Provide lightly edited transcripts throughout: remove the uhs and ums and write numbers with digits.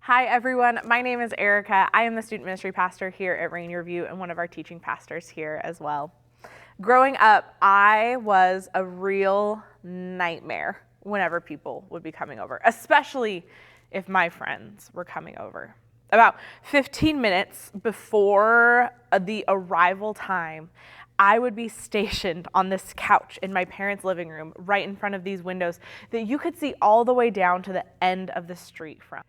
Hi everyone, my name is Erika. I am the student ministry pastor here at Rainier View and one of our teaching pastors here as well. Growing up, I was a real nightmare whenever people would be coming over, especially if my friends were coming over. About 15 minutes before the arrival time, I would be stationed on this couch in my parents' living room right in front of these windows that you could see all the way down to the end of the street from.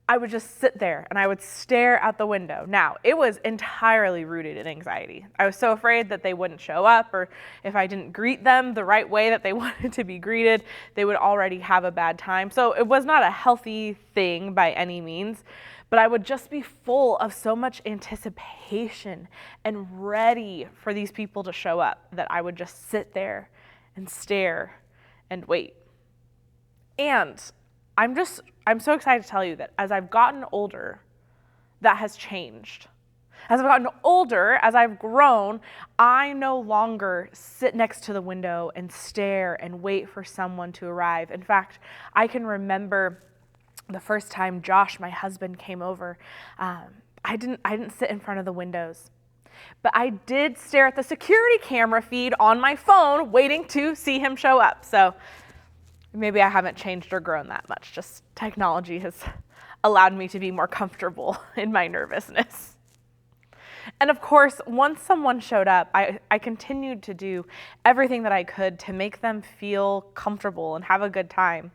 I would just sit there and I would stare out the window. Now, it was entirely rooted in anxiety. I was so afraid that they wouldn't show up, or if I didn't greet them the right way that they wanted to be greeted, they would already have a bad time. So it was not a healthy thing by any means, but I would just be full of so much anticipation and ready for these people to show up that I would just sit there and stare and wait. And I'm so excited to tell you that as I've gotten older, that has changed. As I've gotten older, as I've grown, I no longer sit next to the window and stare and wait for someone to arrive. In fact, I can remember the first time Josh, my husband, came over. I didn't sit in front of the windows, but I did stare at the security camera feed on my phone, waiting to see him show up. So maybe I haven't changed or grown that much. Just technology has allowed me to be more comfortable in my nervousness. And of course, once someone showed up, I continued to do everything that I could to make them feel comfortable and have a good time.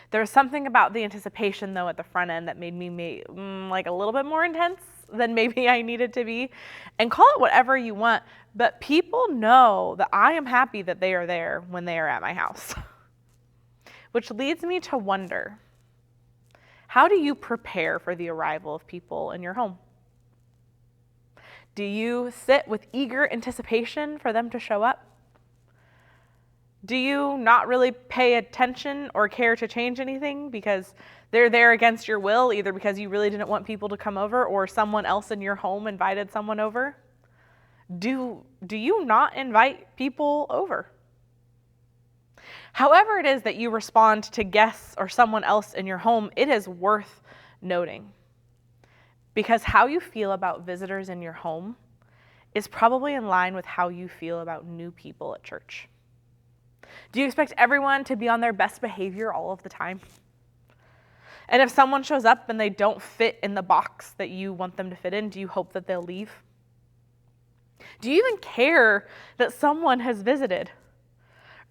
There was something about the anticipation, though, at the front end that made me like a little bit more intense than maybe I needed to be. And call it whatever you want, but people know that I am happy that they are there when they are at my house. Which leads me to wonder, how do you prepare for the arrival of people in your home? Do you sit with eager anticipation for them to show up? Do you not really pay attention or care to change anything because they're there against your will, either because you really didn't want people to come over or someone else in your home invited someone over? Do you not invite people over? However it is that you respond to guests or someone else in your home, it is worth noting. Because how you feel about visitors in your home is probably in line with how you feel about new people at church. Do you expect everyone to be on their best behavior all of the time? And if someone shows up and they don't fit in the box that you want them to fit in, do you hope that they'll leave? Do you even care that someone has visited?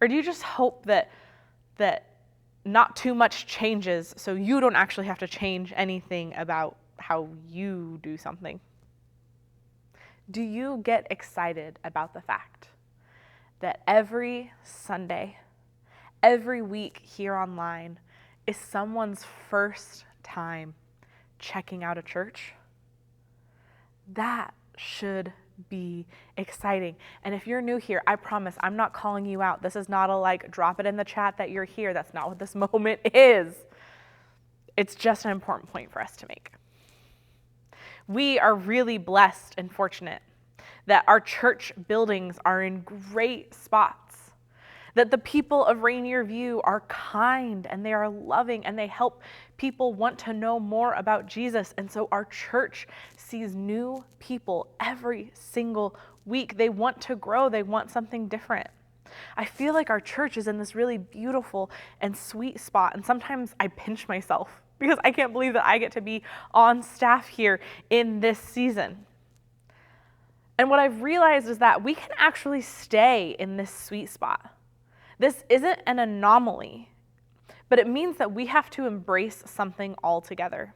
Or do you just hope that not too much changes so you don't actually have to change anything about how you do something? Do you get excited about the fact that every Sunday, every week here online is someone's first time checking out a church? That should be exciting. And if you're new here, I promise I'm not calling you out. This is not a drop it in the chat that you're here. That's not what this moment is. It's just an important point for us to make. We are really blessed and fortunate that our church buildings are in great spots, that the people of Rainier View are kind and they are loving and they help people want to know more about Jesus. And so our church sees new people every single week. They want to grow. They want something different. I feel like our church is in this really beautiful and sweet spot. And sometimes I pinch myself because I can't believe that I get to be on staff here in this season. And what I've realized is that we can actually stay in this sweet spot. This isn't an anomaly, but it means that we have to embrace something altogether.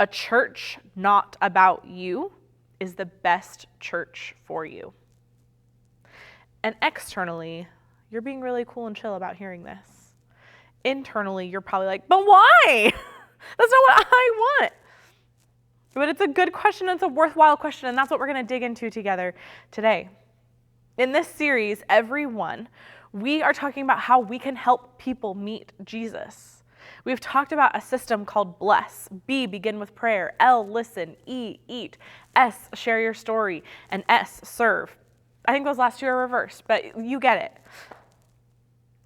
A church not about you is the best church for you. And externally, you're being really cool and chill about hearing this. Internally, you're probably like, but why? That's not what I want. But it's a good question, it's a worthwhile question, and that's what we're going to dig into together today. In this series, everyONE, we are talking about how we can help people meet Jesus. We've talked about a system called BLESS. B, begin with prayer. L, listen. E, eat. S, share your story. And S, serve. I think those last two are reversed, but you get it.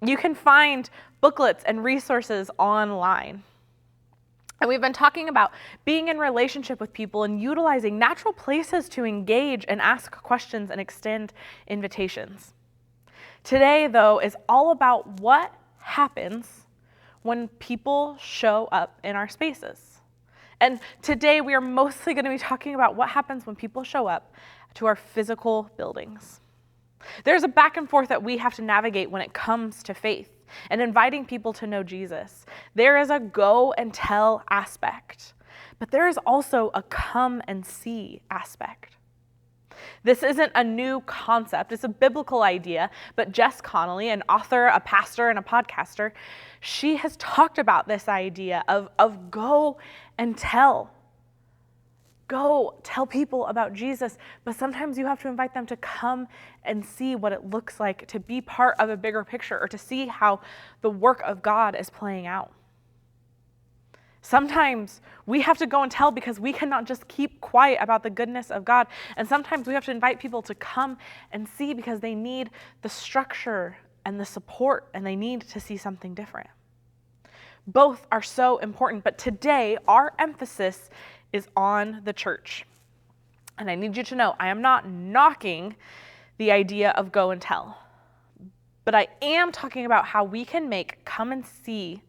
You can find booklets and resources online. And we've been talking about being in relationship with people and utilizing natural places to engage and ask questions and extend invitations. Today, though, is all about what happens when people show up in our spaces. And today we are mostly going to be talking about what happens when people show up to our physical buildings. There's a back and forth that we have to navigate when it comes to faith and inviting people to know Jesus. There is a go and tell aspect, but there is also a come and see aspect. This isn't a new concept. It's a biblical idea, but Jess Connolly, an author, a pastor, and a podcaster, she has talked about this idea of go and tell. Go tell people about Jesus, but sometimes you have to invite them to come and see what it looks like to be part of a bigger picture or to see how the work of God is playing out. Sometimes we have to go and tell because we cannot just keep quiet about the goodness of God. And sometimes we have to invite people to come and see because they need the structure and the support and they need to see something different. Both are so important, but today our emphasis is on the church. And I need you to know, I am not knocking the idea of go and tell, but I am talking about how we can make come and see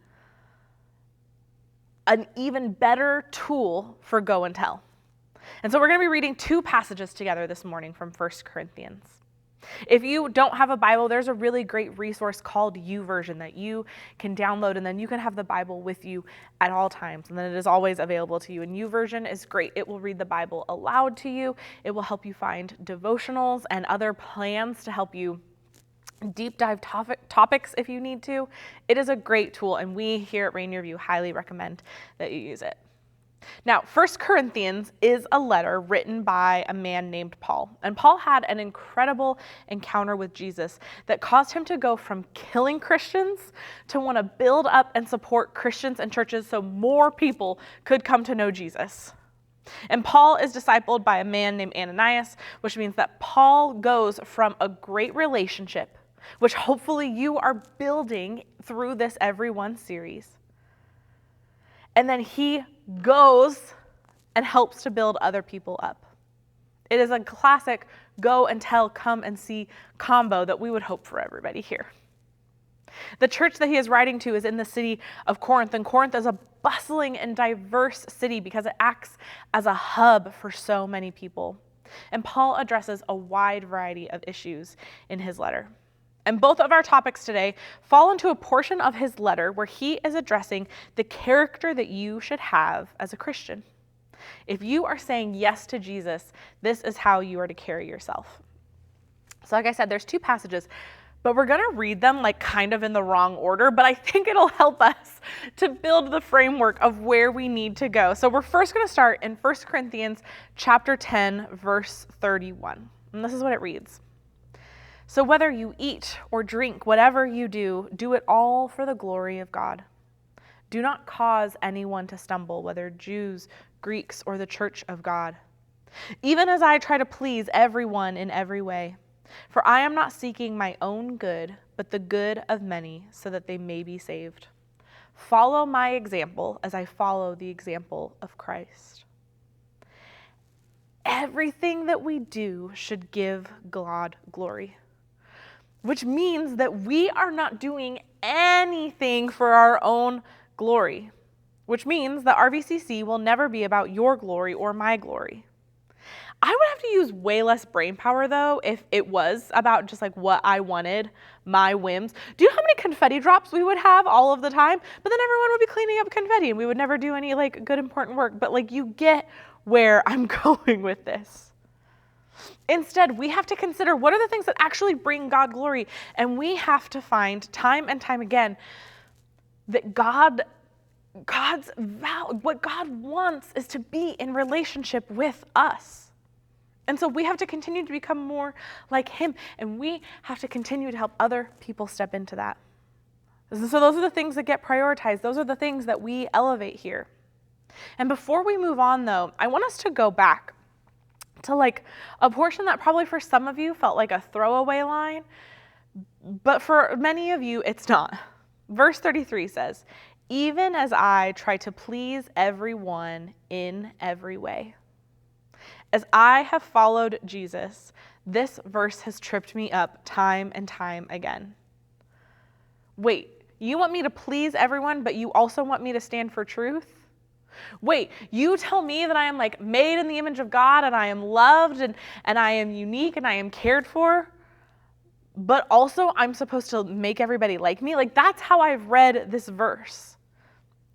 an even better tool for go and tell. And so we're going to be reading two passages together this morning from 1 Corinthians. If you don't have a Bible, there's a really great resource called YouVersion that you can download, and then you can have the Bible with you at all times, and then it is always available to you. And YouVersion is great. It will read the Bible aloud to you. It will help you find devotionals and other plans to help you deep dive topics if you need to. It is a great tool, and we here at Rainier View highly recommend that you use it. Now, 1 Corinthians is a letter written by a man named Paul. And Paul had an incredible encounter with Jesus that caused him to go from killing Christians to want to build up and support Christians and churches so more people could come to know Jesus. And Paul is discipled by a man named Ananias, which means that Paul goes from a great relationship, which hopefully you are building through this everyONE series. And then he goes and helps to build other people up. It is a classic go and tell, come and see combo that we would hope for everybody here. The church that he is writing to is in the city of Corinth, and Corinth is a bustling and diverse city because it acts as a hub for so many people. And Paul addresses a wide variety of issues in his letter. And both of our topics today fall into a portion of his letter where he is addressing the character that you should have as a Christian. If you are saying yes to Jesus, this is how you are to carry yourself. So like I said, there's two passages, but we're going to read them like kind of in the wrong order, but I think it'll help us to build the framework of where we need to go. So we're first going to start in 1 Corinthians chapter 10, verse 31. And this is what it reads. So whether you eat or drink, whatever you do, do it all for the glory of God. Do not cause anyone to stumble, whether Jews, Greeks, or the church of God. Even as I try to please everyone in every way. For I am not seeking my own good, but the good of many, so that they may be saved. Follow my example as I follow the example of Christ. Everything that we do should give God glory. Which means that we are not doing anything for our own glory, which means that RVCC will never be about your glory or my glory. I would have to use way less brain power, though, if it was about just like what I wanted, my whims. Do you know how many confetti drops we would have all of the time? But then everyone would be cleaning up confetti and we would never do any like good important work. But like you get where I'm going with this. Instead, we have to consider what are the things that actually bring God glory. And we have to find time and time again that what God wants is to be in relationship with us. And so we have to continue to become more like him. And we have to continue to help other people step into that. So those are the things that get prioritized. Those are the things that we elevate here. And before we move on, though, I want us to go back to like a portion that probably for some of you felt like a throwaway line, but for many of you, it's not. Verse 33 says, even as I try to please everyone in every way. As I have followed Jesus, this verse has tripped me up time and time again. Wait, you want me to please everyone, but you also want me to stand for truth? Wait, you tell me that I am like made in the image of God and I am loved and I am unique and I am cared for, but also I'm supposed to make everybody like me? Like, that's how I've read this verse.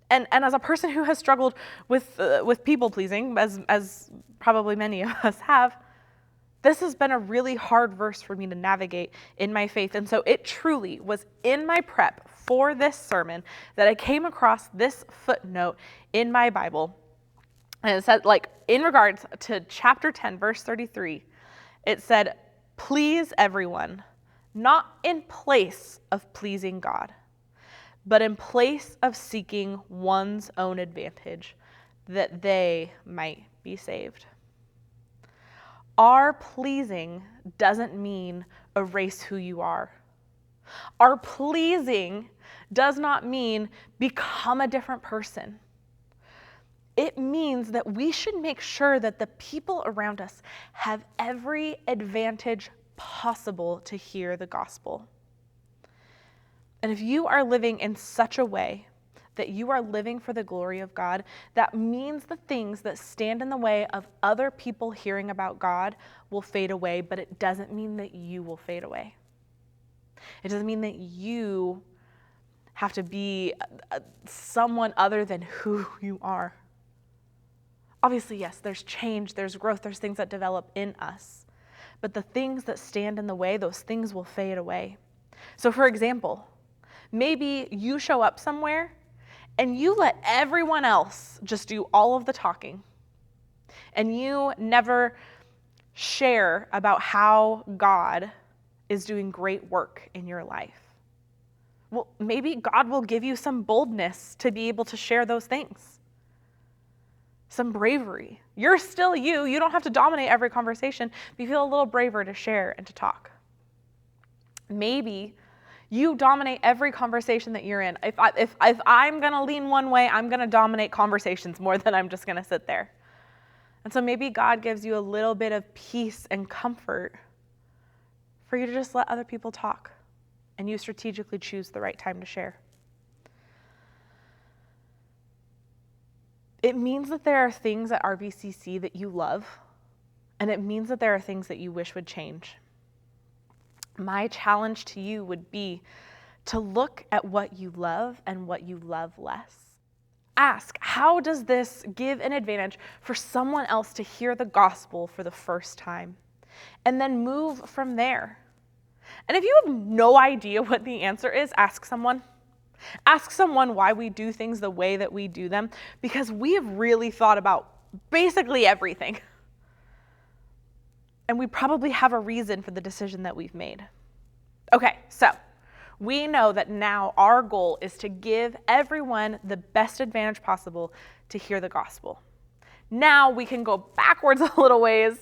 And as a person who has struggled with people pleasing, as probably many of us have, this has been a really hard verse for me to navigate in my faith. And so it truly was in my prep for this sermon that I came across this footnote in my Bible. And it said, like, in regards to chapter 10, verse 33, it said, please everyone, not in place of pleasing God, but in place of seeking one's own advantage, that they might be saved. Our pleasing doesn't mean erase who you are. Our pleasing does not mean become a different person. It means that we should make sure that the people around us have every advantage possible to hear the gospel. And if you are living in such a way that you are living for the glory of God, that means the things that stand in the way of other people hearing about God will fade away, but it doesn't mean that you will fade away. It doesn't mean that you have to be someone other than who you are. Obviously, yes, there's change, there's growth, there's things that develop in us. But the things that stand in the way, those things will fade away. So for example, maybe you show up somewhere and you let everyone else just do all of the talking, and you never share about how God is doing great work in your life. Well, maybe God will give you some boldness to be able to share those things. Some bravery. You're still you. You don't have to dominate every conversation, but you feel a little braver to share and to talk. Maybe you dominate every conversation that you're in. If I'm going to lean one way, I'm going to dominate conversations more than I'm just going to sit there. And so maybe God gives you a little bit of peace and comfort for you to just let other people talk, and you strategically choose the right time to share. It means that there are things at RVCC that you love, and it means that there are things that you wish would change. My challenge to you would be to look at what you love and what you love less. Ask, how does this give an advantage for someone else to hear the gospel for the first time? And then move from there. And if you have no idea what the answer is, ask someone. Ask someone why we do things the way that we do them, because we have really thought about basically everything. And we probably have a reason for the decision that we've made. Okay, so we know that now our goal is to give everyone the best advantage possible to hear the gospel. Now we can go backwards a little ways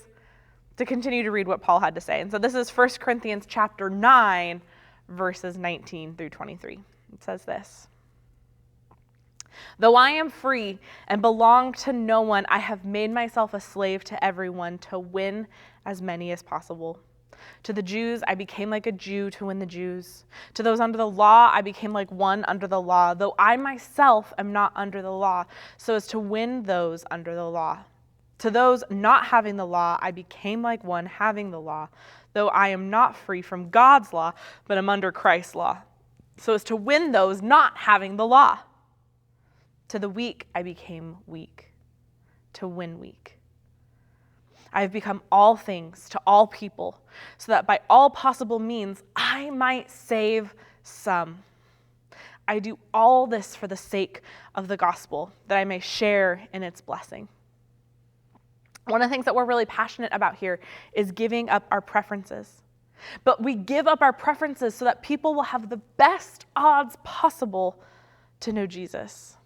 to continue to read what Paul had to say. And so this is 1 Corinthians chapter 9, verses 19 through 23. It says this: though I am free and belong to no one, I have made myself a slave to everyone to win as many as possible. To the Jews, I became like a Jew to win the Jews. To those under the law, I became like one under the law, though I myself am not under the law, so as to win those under the law. To those not having the law, I became like one having the law, though I am not free from God's law, but am under Christ's law, so as to win those not having the law. To the weak, I became weak, to win weak. I have become all things to all people, so that by all possible means I might save some. I do all this for the sake of the gospel, that I may share in its blessing. One of the things that we're really passionate about here is giving up our preferences. But we give up our preferences so that people will have the best odds possible to know Jesus.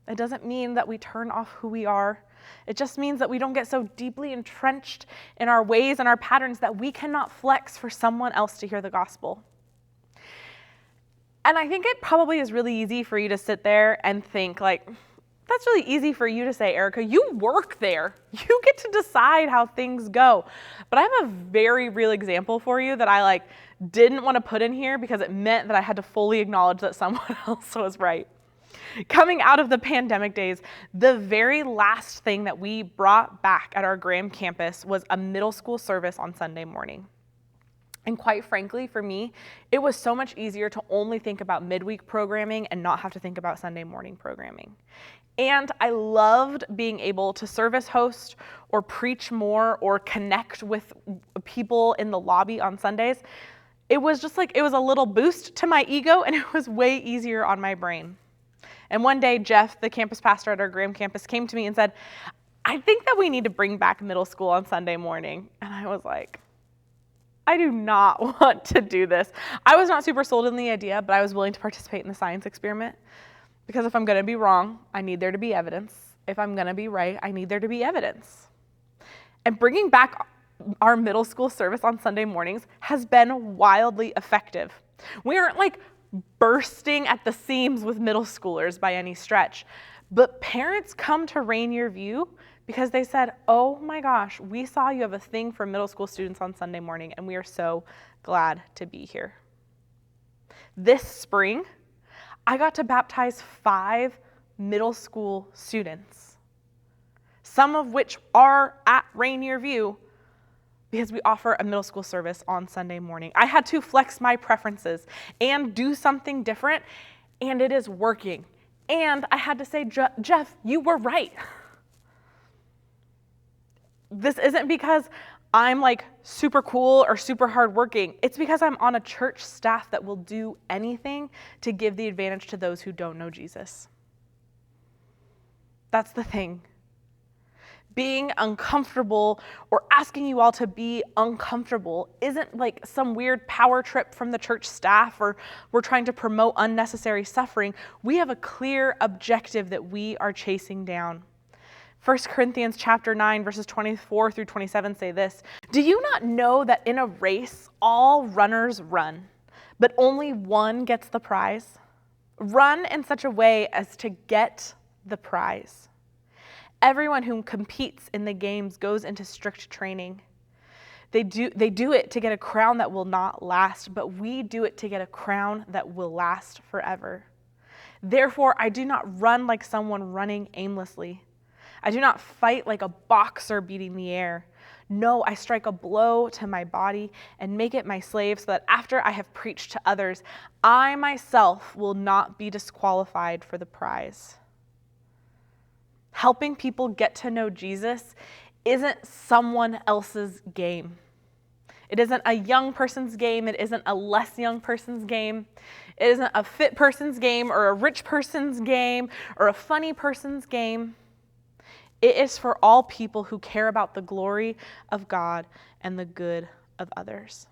It doesn't mean that we turn off who we are. It just means that we don't get so deeply entrenched in our ways and our patterns that we cannot flex for someone else to hear the gospel. And I think it probably is really easy for you to sit there and think like, that's really easy for you to say, Erika. You work there. You get to decide how things go. But I have a very real example for you that I didn't want to put in here because it meant that I had to fully acknowledge that someone else was right. Coming out of the pandemic days, the very last thing that we brought back at our Graham campus was a middle school service on Sunday morning. And quite frankly, for me, it was so much easier to only think about midweek programming and not have to think about Sunday morning programming. And I loved being able to service host or preach more or connect with people in the lobby on Sundays. It was just it was a little boost to my ego, and it was way easier on my brain. And one day, Jeff, the campus pastor at our Graham campus, came to me and said, I think that we need to bring back middle school on Sunday morning. And I was like, I do not want to do this. I was not super sold on the idea, but I was willing to participate in the science experiment. Because if I'm going to be wrong, I need there to be evidence. If I'm going to be right, I need there to be evidence. And bringing back our middle school service on Sunday mornings has been wildly effective. We aren't bursting at the seams with middle schoolers by any stretch, but parents come to Rainier View because they said, oh my gosh, we saw you have a thing for middle school students on Sunday morning, and we are so glad to be here. This spring, I got to baptize 5 middle school students, some of which are at Rainier View because we offer a middle school service on Sunday morning. I had to flex my preferences and do something different, and it is working. And I had to say, Jeff, you were right. This isn't because I'm super cool or super hardworking. It's because I'm on a church staff that will do anything to give the advantage to those who don't know Jesus. That's the thing. Being uncomfortable or asking you all to be uncomfortable isn't some weird power trip from the church staff or we're trying to promote unnecessary suffering. We have a clear objective that we are chasing down. 1 Corinthians chapter 9, verses 24 through 27 say this, do you not know that in a race all runners run, but only one gets the prize? Run in such a way as to get the prize. Everyone who competes in the games goes into strict training. They do it to get a crown that will not last, but we do it to get a crown that will last forever. Therefore, I do not run like someone running aimlessly. I do not fight like a boxer beating the air. No, I strike a blow to my body and make it my slave so that after I have preached to others, I myself will not be disqualified for the prize. Helping people get to know Jesus isn't someone else's game. It isn't a young person's game. It isn't a less young person's game. It isn't a fit person's game or a rich person's game or a funny person's game. It is for all people who care about the glory of God and the good of others.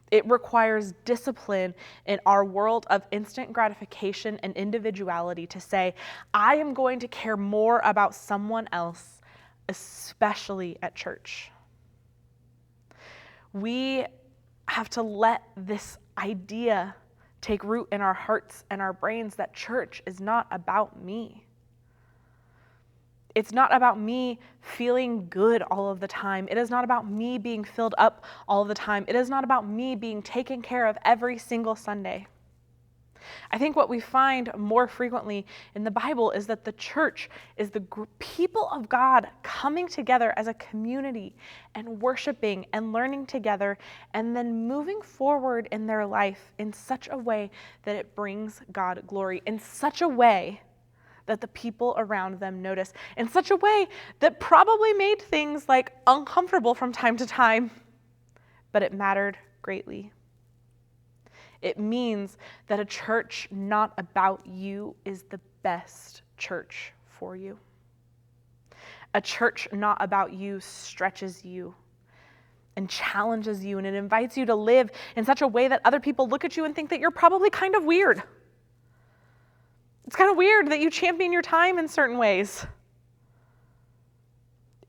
It requires discipline in our world of instant gratification and individuality to say, I am going to care more about someone else, especially at church. We have to let this idea take root in our hearts and our brains that church is not about me. It's not about me feeling good all of the time. It is not about me being filled up all of the time. It is not about me being taken care of every single Sunday. I think what we find more frequently in the Bible is that the church is the people of God coming together as a community and worshiping and learning together and then moving forward in their life in such a way that it brings God glory, in such a way that the people around them notice, in such a way that probably made things uncomfortable from time to time, but it mattered greatly. It means that a church not about you is the best church for you. A church not about you stretches you and challenges you, and it invites you to live in such a way that other people look at you and think that you're probably kind of weird. It's kind of weird that you champion your time in certain ways.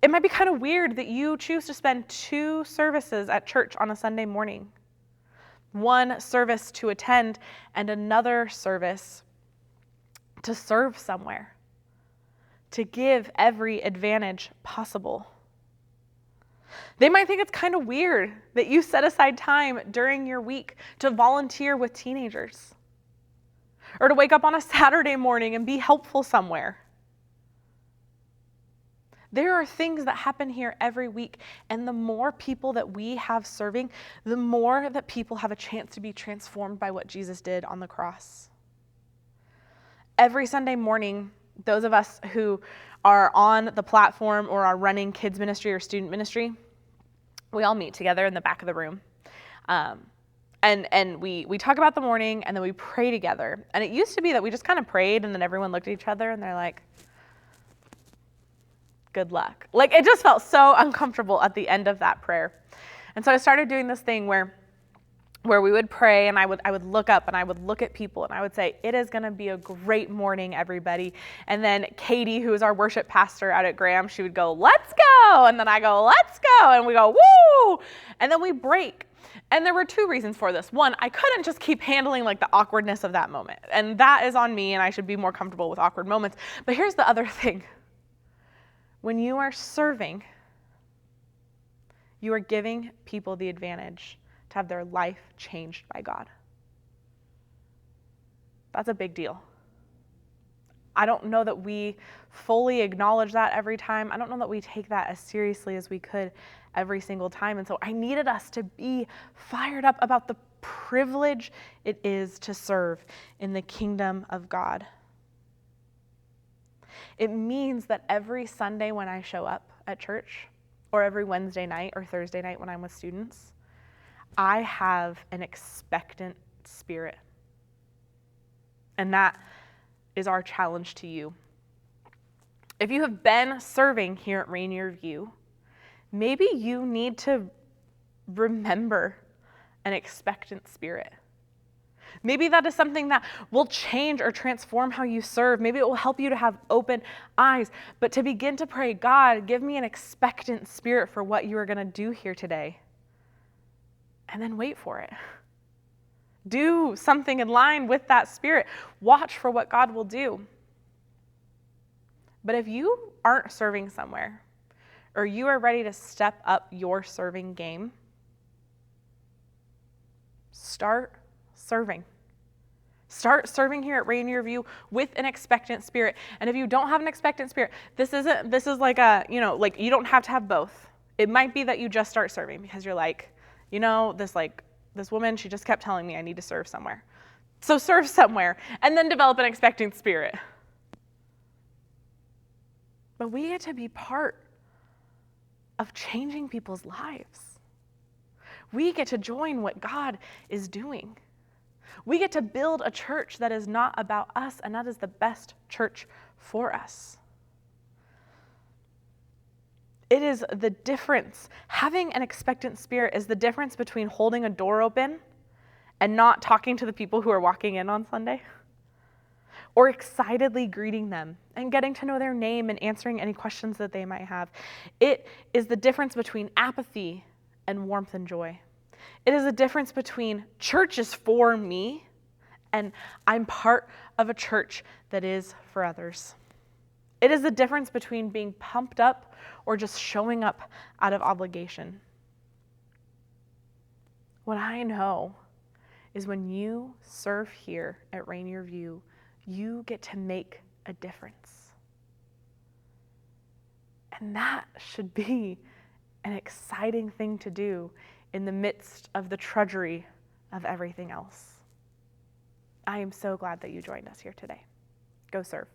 It might be kind of weird that you choose to spend 2 services at church on a Sunday morning. one service to attend and another service to serve somewhere, to give every advantage possible. They might think it's kind of weird that you set aside time during your week to volunteer with teenagers, or to wake up on a Saturday morning and be helpful somewhere. There are things that happen here every week, and the more people that we have serving, the more that people have a chance to be transformed by what Jesus did on the cross. Every Sunday morning, those of us who are on the platform or are running kids ministry or student ministry, we all meet together in the back of the room. And we talk about the morning, and then we pray together. And it used to be that we just kind of prayed, and then everyone looked at each other and they're like, good luck. Like, it just felt so uncomfortable at the end of that prayer. And so I started doing this thing where we would pray, and I would look up and I would look at people and I would say, it is going to be a great morning, everybody. And then Katie, who is our worship pastor out at Graham, she would go, let's go. And then I go, let's go. And we go, woo. And then we break. And there were two reasons for this. One, I couldn't just keep handling like the awkwardness of that moment. And that is on me, and I should be more comfortable with awkward moments. But here's the other thing. When you are serving, you are giving people the advantage to have their life changed by God. That's a big deal. I don't know that we fully acknowledge that every time. I don't know that we take that as seriously as we could every single time. And so I needed us to be fired up about the privilege it is to serve in the kingdom of God. It means that every Sunday when I show up at church, or every Wednesday night or Thursday night when I'm with students, I have an expectant spirit. And that is our challenge to you. If you have been serving here at Rainier View, maybe you need to remember an expectant spirit. Maybe that is something that will change or transform how you serve. Maybe it will help you to have open eyes. But to begin to pray, God, give me an expectant spirit for what you are going to do here today. And then wait for it. Do something in line with that spirit. Watch for what God will do. But if you aren't serving somewhere, or you are ready to step up your serving game, start serving. Start serving here at Rainier View with an expectant spirit. And if you don't have an expectant spirit, this is like you don't have to have both. It might be that you just start serving because you're like, this woman, she just kept telling me I need to serve somewhere. So serve somewhere and then develop an expectant spirit. But we get to be part of changing people's lives. We get to join what God is doing. We get to build a church that is not about us, and that is the best church for us. It is the difference. Having an expectant spirit is the difference between holding a door open and not talking to the people who are walking in on Sunday, or excitedly greeting them and getting to know their name and answering any questions that they might have. It is the difference between apathy and warmth and joy. It is the difference between church is for me and I'm part of a church that is for others. It is the difference between being pumped up or just showing up out of obligation. What I know is when you serve here at Rainier View, you get to make a difference. And that should be an exciting thing to do in the midst of the trudgery of everything else. I am so glad that you joined us here today. Go serve.